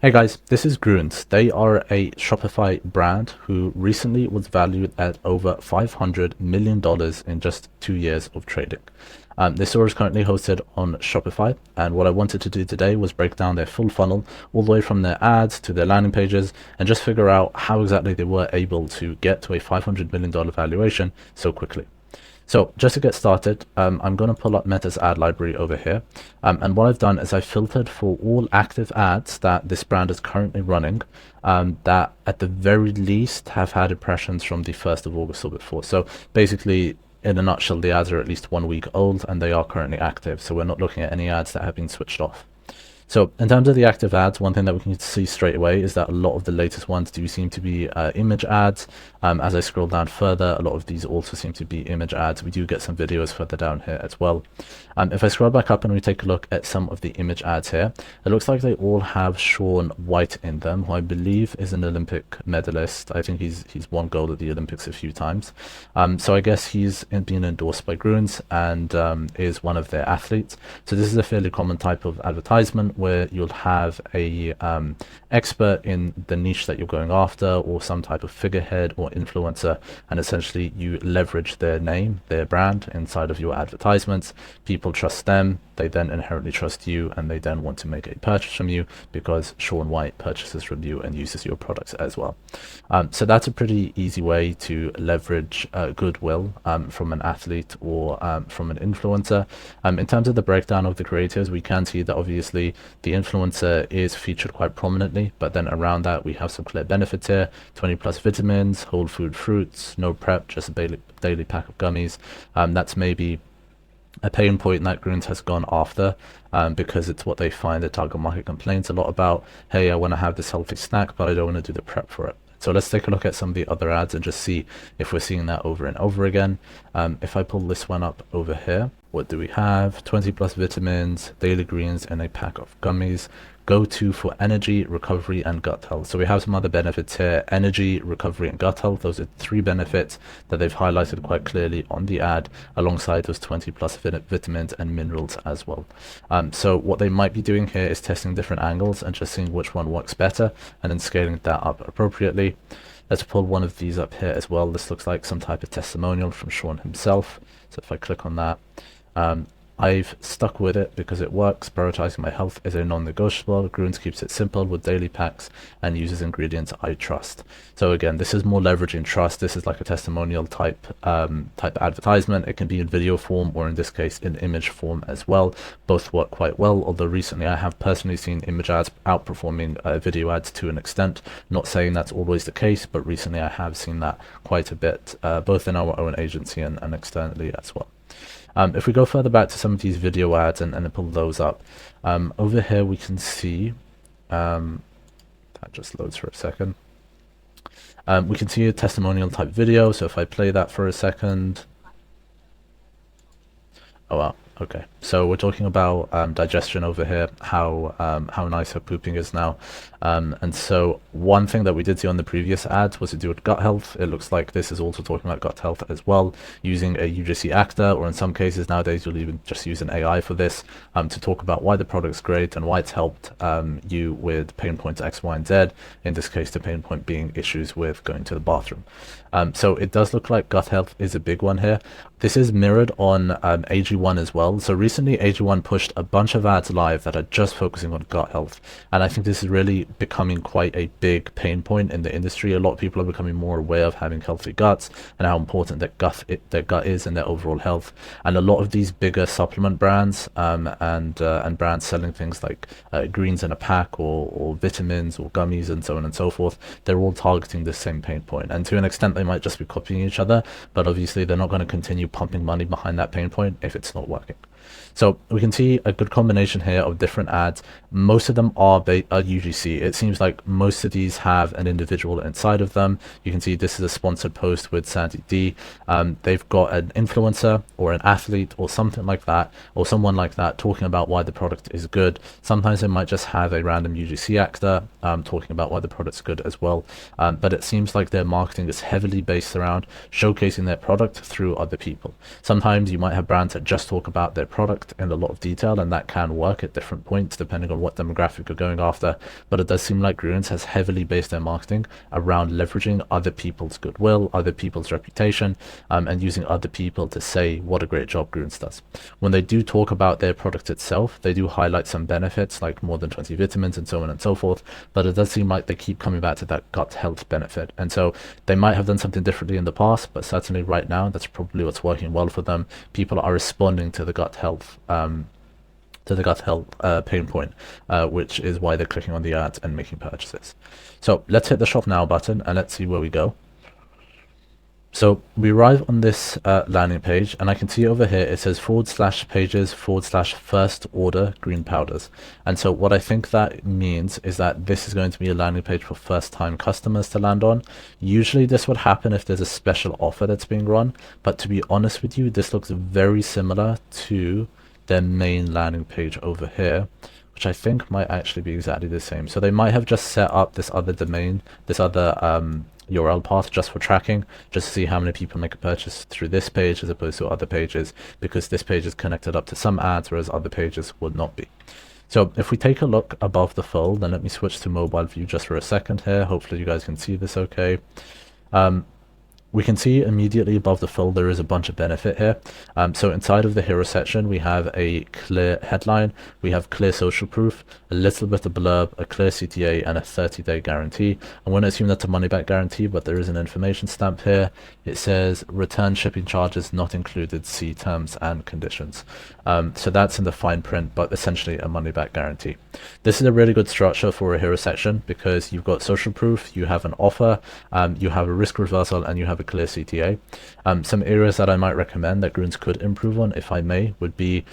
Hey guys, this is Gruns. They are a Shopify brand who recently was valued at over $500 million in just 2 years of trading. This store is currently hosted on Shopify, and what I wanted to do today was break down their full funnel, all the way from their ads to their landing pages, and just figure out how exactly they were able to get to a $500 million valuation so quickly. So just to get started, I'm going to pull up Meta's ad library over here. And what I've done is I've filtered for all active ads that this brand is currently running, that at the very least have had impressions from the 1st of August or before. So basically, in a nutshell, the ads are at least 1 week old and they are currently active. So we're not looking at any ads that have been switched off. So in terms of the active ads, one thing that we can see straight away is that a lot of the latest ones do seem to be image ads. As I scroll down further, a lot of these also seem to be image ads. We do get some videos further down here as well. If I scroll back up and we take a look at some of the image ads here, it looks like they all have Shaun White in them, who I believe is an Olympic medalist. I think he's won gold at the Olympics a few times. So I guess he's been endorsed by Gruns and is one of their athletes. So this is a fairly common type of advertisement where you'll have a expert in the niche that you're going after, or some type of figurehead or influencer, and essentially you leverage their name, their brand inside of your advertisements. People trust them, they then inherently trust you, and they then want to make a purchase from you because Shaun White purchases from you and uses your products as well. So that's a pretty easy way to leverage goodwill from an athlete or from an influencer. In terms of the breakdown of the creators, we can see that obviously the influencer is featured quite prominently, but then around that we have some clear benefits here: 20 plus vitamins, whole food fruits, no prep, just a daily pack of gummies. That's maybe a pain point that Gruns has gone after, because it's what they find the target market complains a lot about. Hey, I want to have this healthy snack, but I don't want to do the prep for it. So let's take a look at some of the other ads and just see if we're seeing that over and over again. If I pull this one up over here, what do we have? 20 plus vitamins, daily greens, and a pack of gummies. Go-to for energy, recovery, and gut health. So we have some other benefits here: energy, recovery, and gut health. Those are 3 benefits that they've highlighted quite clearly on the ad, alongside those 20 plus vitamins and minerals as well. So what they might be doing here is testing different angles and just seeing which one works better, and then scaling that up appropriately. Let's pull one of these up here as well. This looks like some type of testimonial from Shaun himself. So if I click on that, I've stuck with it because it works. Prioritizing my health is a non-negotiable. Gruns keeps it simple with daily packs and uses ingredients I trust. So again, this is more leveraging trust. This is like a testimonial type advertisement. It can be in video form, or in this case in image form as well. Both work quite well, although recently I have personally seen image ads outperforming video ads to an extent. Not saying that's always the case, but recently I have seen that quite a bit, both in our own agency and externally as well. If we go further back to some of these video ads and pull those up, over here we can see, that just loads for a second. We can see a testimonial type video. So if I play that for a second, oh wow. Okay, so we're talking about digestion over here, how nice her pooping is now. And so one thing that we did see on the previous ads was to do with gut health. It looks like this is also talking about gut health as well, using a UGC actor, or in some cases nowadays you'll even just use an AI for this, to talk about why the product's great and why it's helped you with pain points X, Y, and Z. In this case, the pain point being issues with going to the bathroom. So it does look like gut health is a big one here. This is mirrored on AG1 as well. So recently AG1 pushed a bunch of ads live that are just focusing on gut health, and I think this is really becoming quite a big pain point in the industry. A lot of people are becoming more aware of having healthy guts and how important their gut is in their overall health. And a lot of these bigger supplement brands and brands selling things like greens in a pack, or vitamins or gummies and so on and so forth, they're all targeting the same pain point, and to an extent they might just be copying each other, but obviously they're not going to continue pumping money behind that pain point if it's not working. So we can see a good combination here of different ads. Most of them are UGC. It seems like most of these have an individual inside of them. You can see this is a sponsored post with Sandy D. They've got an influencer or an athlete or something like that, or someone like that, talking about why the product is good. Sometimes they might just have a random UGC actor talking about why the product's good as well. But it seems like their marketing is heavily based around showcasing their product through other people. Sometimes you might have brands that just talk about their product in a lot of detail, and that can work at different points depending on what demographic you're going after. But it does seem like Gruns has heavily based their marketing around leveraging other people's goodwill, other people's reputation, and using other people to say what a great job Gruns does. When they do talk about their product itself, they do highlight some benefits like more than 20 vitamins and so on and so forth, but it does seem like they keep coming back to that gut health benefit. And so they might have done something differently in the past, but certainly right now that's probably what's working well for them. People are responding to the gut health pain point, which is why they're clicking on the ads and making purchases. So let's hit the shop now button and let's see where we go. So we arrive on this landing page, and I can see over here it says /pages/first order green powders. And so what I think that means is that this is going to be a landing page for first time customers to land on. Usually this would happen if there's a special offer that's being run, but to be honest with you, this looks very similar to their main landing page over here, which I think might actually be exactly the same. So they might have just set up this other domain, this other URL path just for tracking, just to see how many people make a purchase through this page as opposed to other pages, because this page is connected up to some ads, whereas other pages would not be. So if we take a look above the fold, then let me switch to mobile view just for a second here. Hopefully you guys can see this okay. We can see immediately above the fold there is a bunch of benefit here. So inside of the hero section, we have a clear headline, we have clear social proof, a little bit of blurb, a clear CTA, and a 30-day guarantee. I'm going to assume that's a money-back guarantee, but there is an information stamp here. It says return shipping charges not included, see terms and conditions. So that's in the fine print, but essentially a money-back guarantee. This is a really good structure for a hero section because you've got social proof, you have an offer, you have a risk reversal, and you have a clear CTA. Some areas that I might recommend that Gruns could improve on, if I may, would be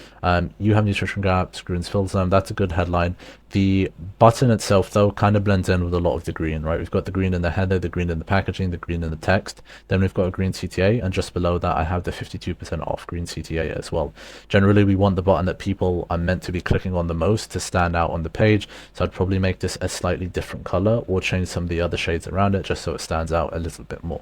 you have nutrition gaps, Gruns fills them. That's a good headline. The button itself, though, kind of blends in with a lot of the green, right? We've got the green in the header, the green in the packaging, the green in the text. Then we've got a green CTA, and just below that, I have the 52% off green CTA as well. Generally, we want the button that people are meant to be clicking on the most to stand out on the page. So I'd probably make this a slightly different color or change some of the other shades around it just so it stands out a little bit more.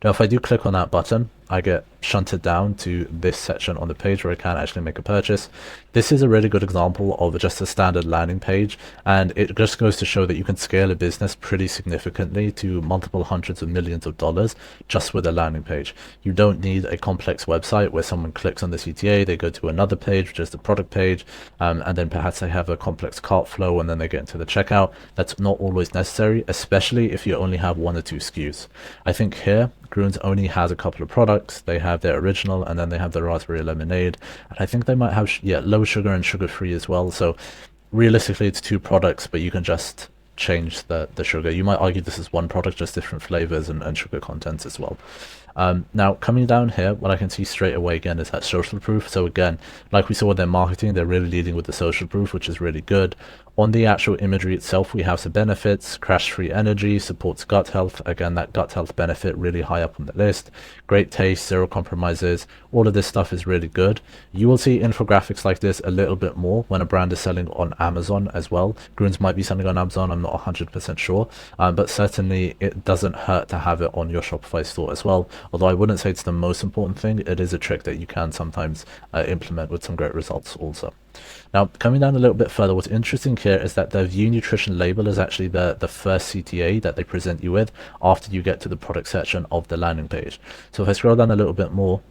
Now, if I do click on that button, I get shunted down to this section on the page where I can actually make a purchase. This is a really good example of just a standard landing page, and it just goes to show that you can scale a business pretty significantly to multiple hundreds of millions of dollars just with a landing page. You don't need a complex website where someone clicks on the CTA, they go to another page, which is the product page, and then perhaps they have a complex cart flow and then they get into the checkout. That's not always necessary, especially if you only have 1 or 2 SKUs. I think here, Gruns only has a couple of products. They have their original, and then they have the raspberry lemonade, and I think they might have low sugar and sugar free as well. So realistically it's 2 products, but you can just change the sugar. You might argue this is 1 product, just different flavors and sugar contents as well. Now coming down here, what I can see straight away again is that social proof. So again, like we saw with their marketing, they're really leading with the social proof, which is really good. On the actual imagery itself, we have some benefits: crash-free energy, supports gut health. Again, that gut health benefit really high up on the list. Great taste, 0 compromises. All of this stuff is really good. You will see infographics like this a little bit more when a brand is selling on Amazon as well. Gruns might be selling on Amazon, I'm not 100% sure, but certainly it doesn't hurt to have it on your Shopify store as well. Although I wouldn't say it's the most important thing, it is a trick that you can sometimes implement with some great results also. Now, coming down a little bit further, what's interesting here is that the view nutrition label is actually the first CTA that they present you with after you get to the product section of the landing page. So if I scroll down a little bit more,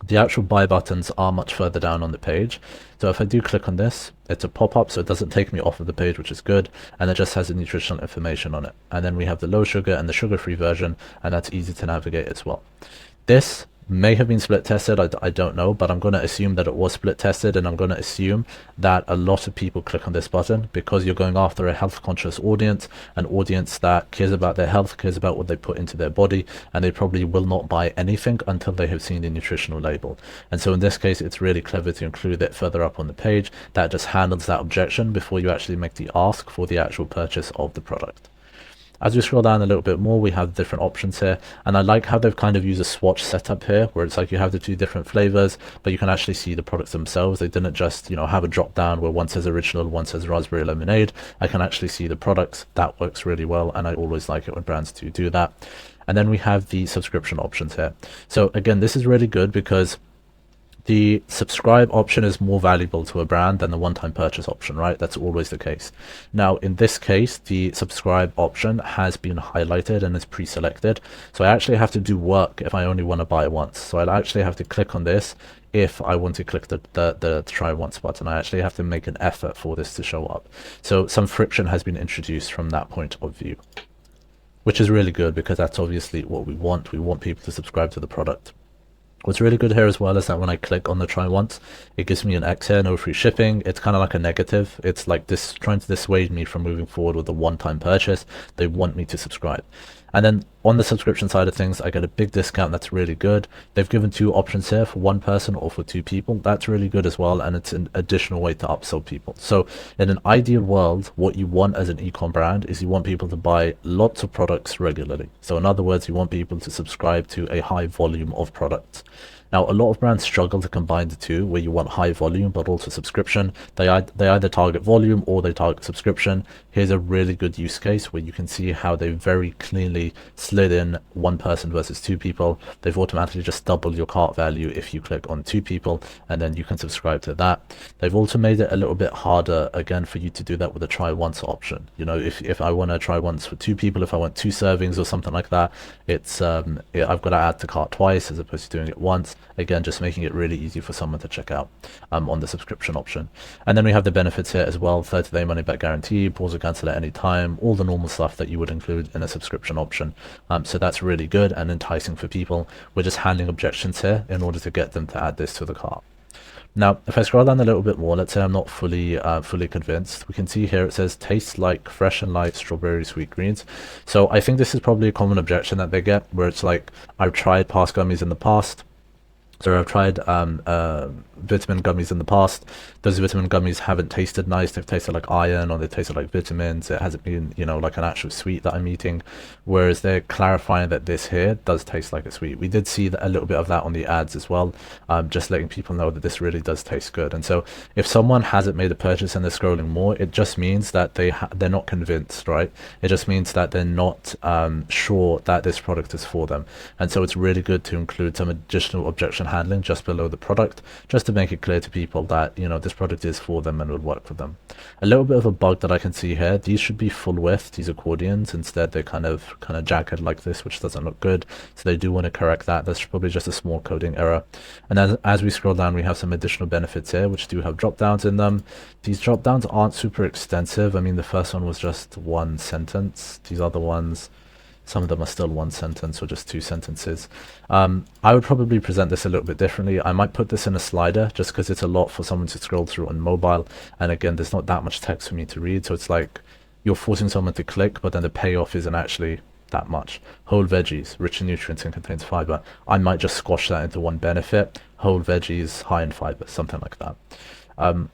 the actual buy buttons are much further down on the page. So if I do click on this, it's a pop-up, so it doesn't take me off of the page, which is good, and it just has the nutritional information on it. And then we have the low sugar and the sugar-free version, and that's easy to navigate as well. This may have been split tested, I don't know, but I'm going to assume that it was split tested, and I'm going to assume that a lot of people click on this button because you're going after a health conscious audience, an audience that cares about their health, cares about what they put into their body, and they probably will not buy anything until they have seen the nutritional label. And so in this case, it's really clever to include it further up on the page. That just handles that objection before you actually make the ask for the actual purchase of the product. As we scroll down a little bit more, we have different options here, and I like how they've kind of used a swatch setup here where it's like you have the 2 different flavors, but you can actually see the products themselves. They didn't just, have a drop down where one says original, one says raspberry lemonade. I can actually see the products. That works really well, and I always like it when brands do that. And then we have the subscription options here. So again, this is really good because The subscribe option is more valuable to a brand than the one-time purchase option, right? That's always the case. Now, in this case, the subscribe option has been highlighted and is pre-selected. So I actually have to do work if I only want to buy once. So I'll actually have to click on this if I want to click the try once button. I actually have to make an effort for this to show up. So some friction has been introduced from that point of view, which is really good because that's obviously what we want. We want people to subscribe to the product. What's really good here as well is that when I click on the try once, it gives me an X here, no free shipping. It's kind of like a negative. It's like this trying to dissuade me from moving forward with a one-time purchase. They want me to subscribe. And then on the subscription side of things, I get a big discount. That's really good. They've given two options here for one person or for two people. That's really good as well. And it's an additional way to upsell people. So in an ideal world, what you want as an e-com brand is you want people to buy lots of products regularly. So in other words, you want people to subscribe to a high volume of products. Now, a lot of brands struggle to combine the two, where you want high volume but also subscription. They either target volume or they target subscription. Here's a really good use case where you can see how they very cleanly slid in one person versus two people. They've automatically just doubled your cart value if you click on two people, and then you can subscribe to that. They've also made it a little bit harder, again, for you to do that with a try once option. You know, if I want to try once for two people, if I want two servings or something like that, it's I've got to add to cart twice as opposed to doing it once. Again, just making it really easy for someone to check out on the subscription option. And then we have the benefits here as well: 30-day money back guarantee, pause or cancel at any time, all the normal stuff that you would include in a subscription option. So that's really good and enticing for people. We're just handling objections here in order to get them to add this to the cart. Now, if I scroll down a little bit more, let's say I'm not fully convinced, we can see here it says tastes like fresh and light strawberry sweet greens. So I think this is probably a common objection that they get, where it's like, I've tried past gummies in the past. So I've tried vitamin gummies in the past. Those vitamin gummies haven't tasted nice. They've tasted like iron, or they tasted like vitamins. It hasn't been, you know, like an actual sweet that I'm eating. Whereas they're clarifying that this here does taste like a sweet. We did see that, a little bit of that on the ads as well, just letting people know that this really does taste good. And so if someone hasn't made a purchase and they're scrolling more, it just means that they're not convinced, right? It just means that they're not sure that this product is for them. And so it's really good to include some additional objection handling just below the product, just to make it clear to people that, you know, this product is for them and would work for them. A little bit of a bug that I can see here: these should be full width, these accordions. Instead they're kind of jagged like this, which doesn't look good. So they do want to correct that. That's probably just a small coding error. And as we scroll down, we have some additional benefits here which do have drop downs in them. These drop downs aren't super extensive. I mean, the first one was just one sentence. These other ones, some of them are still one sentence or just two sentences. I would probably present this a little bit differently. I might put this in a slider just because it's a lot for someone to scroll through on mobile. And again, there's not that much text for me to read. So it's like you're forcing someone to click, but then the payoff isn't actually that much. Whole veggies, rich in nutrients and contains fiber. I might just squash that into one benefit. Whole veggies, high in fiber, something like that.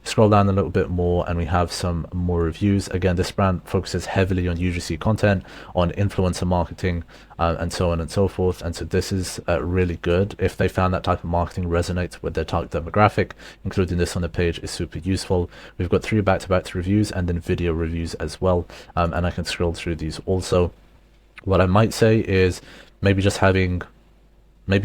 Scroll down a little bit more and we have some more reviews. Again, this brand focuses heavily on UGC content, on influencer marketing, and so on and so forth. And so this is really good. If they found that type of marketing resonates with their target demographic, including this on the page is super useful. We've got 3 back-to-back reviews and then video reviews as well. And I can scroll through these also. What I might say is maybe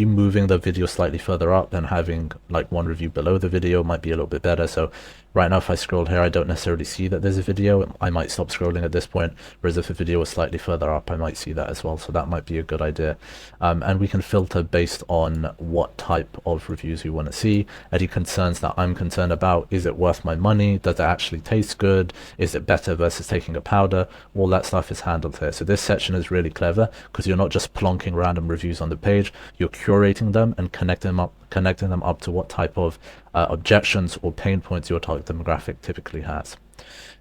moving the video slightly further up and having like one review below the video might be a little bit better. So right now, if I scroll here, I don't necessarily see that there's a video. I might stop scrolling at this point, whereas if a video was slightly further up, I might see that as well. So that might be a good idea. And we can filter based on what type of reviews we want to see. Any concerns that I'm concerned about: is it worth my money? Does it actually taste good? Is it better versus taking a powder? All that stuff is handled here. So this section is really clever because you're not just plonking random reviews on the page. You're curating them and connecting them up to what type of objections or pain points your target demographic typically has.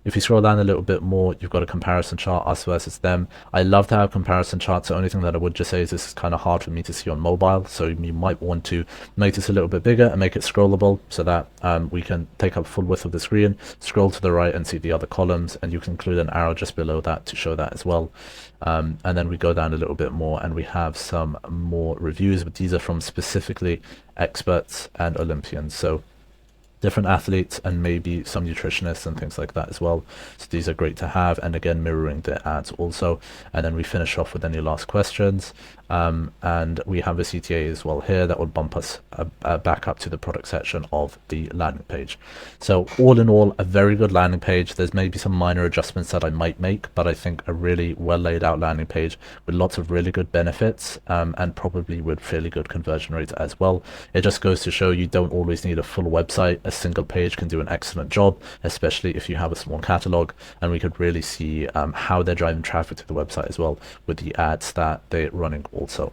If you scroll down a little bit more, you've got a comparison chart, us versus them. I love to have comparison charts. The only thing that I would just say is this is kind of hard for me to see on mobile. So you might want to make this a little bit bigger and make it scrollable so that we can take up full width of the screen, scroll to the right and see the other columns, and you can include an arrow just below that to show that as well. And then we go down a little bit more and we have some more reviews, but these are from specifically experts and Olympians. So different athletes and maybe some nutritionists and things like that as well. So these are great to have, and again mirroring the ads also. And then we finish off with any last questions, and we have a CTA as well here that will bump us back up to the product section of the landing page. So all in all, a very good landing page. There's maybe some minor adjustments that I might make, but I think a really well laid out landing page with lots of really good benefits, and probably with fairly good conversion rates as well. It just goes to show you don't always need a full website. A single page can do an excellent job, especially if you have a small catalog, and we could really see how they're driving traffic to the website as well with the ads that they're running also.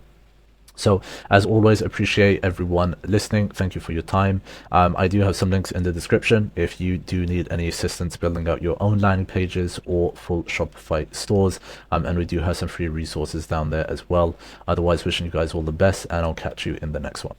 So as always, appreciate everyone listening. Thank you for your time. I do have some links in the description if you do need any assistance building out your own landing pages or full Shopify stores, and we do have some free resources down there as well. Otherwise, wishing you guys all the best, and I'll catch you in the next one.